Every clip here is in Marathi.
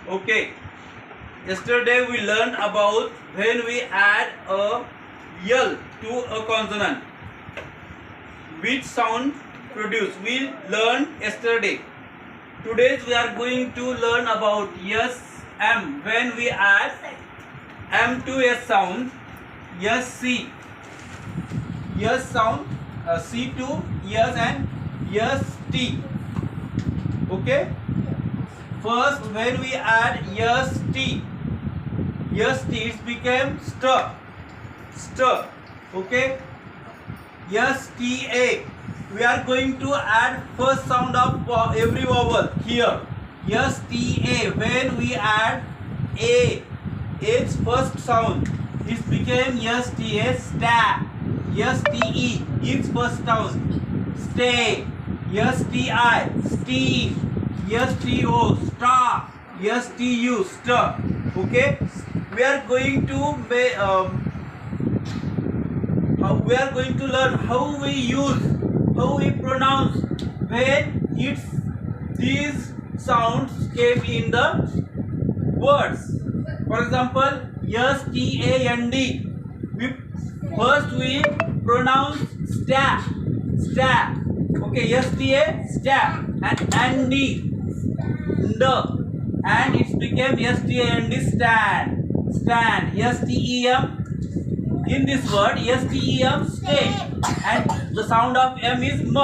Okay. Yesterday we learned about when we add a L to a consonant, which sound produce. We learned yesterday. Today we are going to learn about yes, M. When we add M to S sound, yes, C. Yes sound, C to yes and yes, T. Okay. First, when we add yes, T, it became st. Okay. Yes, Ta. We are going to add first sound of every vowel here. Yes, Ta. When we add A, its first sound, it became yes, Ta, sta. Yes, Te, its first sound, stay. Yes, Ti, steam. Yes, To, star. Yes, Tu, stir. Okay. We are going to learn how we pronounce when these sounds came in the words. For example, yes, Tand. First we pronounce sta. Okay, yes, Ta, sta, and and it became yes, Tand, stand. Yes, Tem. In this word, yes, Tem, stay, and the sound of M is m,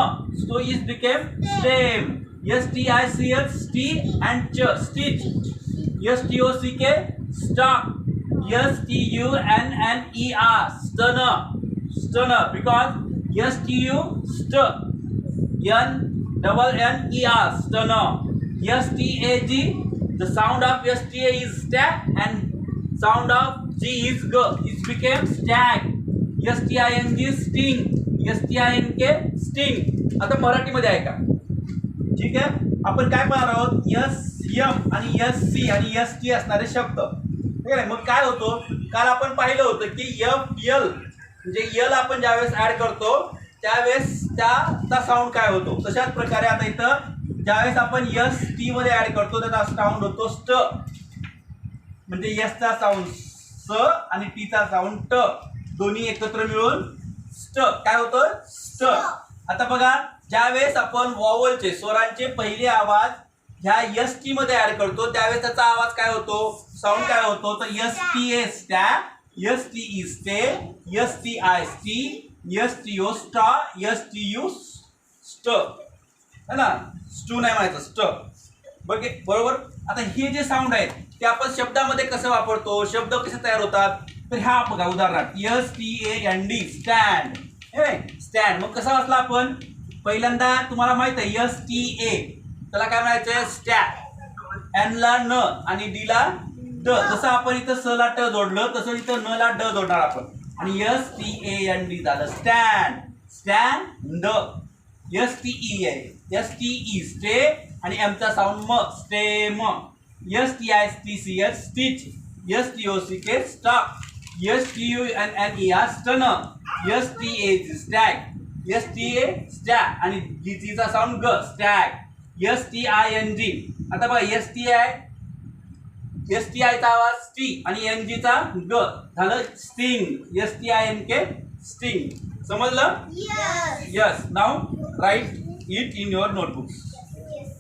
so it became stem. Yes, Tic, st, and ch, stitch. Yes, Tock, stock. Yes, Tunner, stunner, because yes, Tu, st, N-double-N-E-R, stunner. Yes, Tag, the sound of yes, Ta is sta, and sound of G is g. It became stag. Yes, Ting, sting. Yes, Tink, sting. आता मराठीमध्ये आहे का? ठीक आहे. आपण काय पाहणार आहोत? यस यम आणि यस सी आणि यस टी असणारे शब्द. ठीक आहे. मग काय होतो? काल आपण पाहिलं होतं की एफ यल म्हणजे यल आपण ज्यावेळेस ऍड करतो त्यावेळेस त्याचा साऊंड काय होतो. तशाच प्रकारे आता इथं ज्यावेळेस आपण यस टी मध्ये ऍड करतो त्याचा साऊंड होतो स्ट. म्हणजे यसचा साऊंड स आणि टीचा साऊंड ट, दोन्ही एकत्र मिळून स्ट काय होतं? स्ट. आता बघा, ज्यावेळेस आपण वॉवलचे स्वरांचे पहिले आवाज ह्या यस टी मध्ये ऍड करतो त्यावेळेस त्याचा आवाज काय होतो, साऊंड काय होतो, तर यस टी ए स्टॅ, यस टी ई स्टे, यस टी आय स्टी, यस टी ओ स्टा, यस टी यू स्ट, है ना. स्टू नाही म्हणायचं, स्ट. बरोबर. आता हे जे साऊंड आहेत ते आपण शब्दामध्ये कसं वापरतो, शब्द कसे तयार होतात, तर ह्या बघा उदाहरणार्थ S T A N D stand. Stand मग कसा वाचला आपण, पहिल्यांदा तुम्हाला माहित आहे यस टी ए त्याला काय म्हणायचं, स्टॅ. एन ला न आणि डी ला ड. जसं आपण इथं स ला ट जोडलं तसं इथं न ला ड जोडणार आपण, आणि S T A N D झालं स्टँड. यस टी ई आहे, यस टी ई स्टे आणि एमचा साऊंड म, stem. S T I T C H stitch, S T O C K stock, S T U N N E R stun, S T A stag, S T A स्टॅ आणि जी चा साऊंड ग, stag. S T I N G. आता बघा यस टी आयचा आवाज टी आणि एन जी चा ग झालं sting. S T I N K sting. समजलं? Yes. Now write it in your notebooks.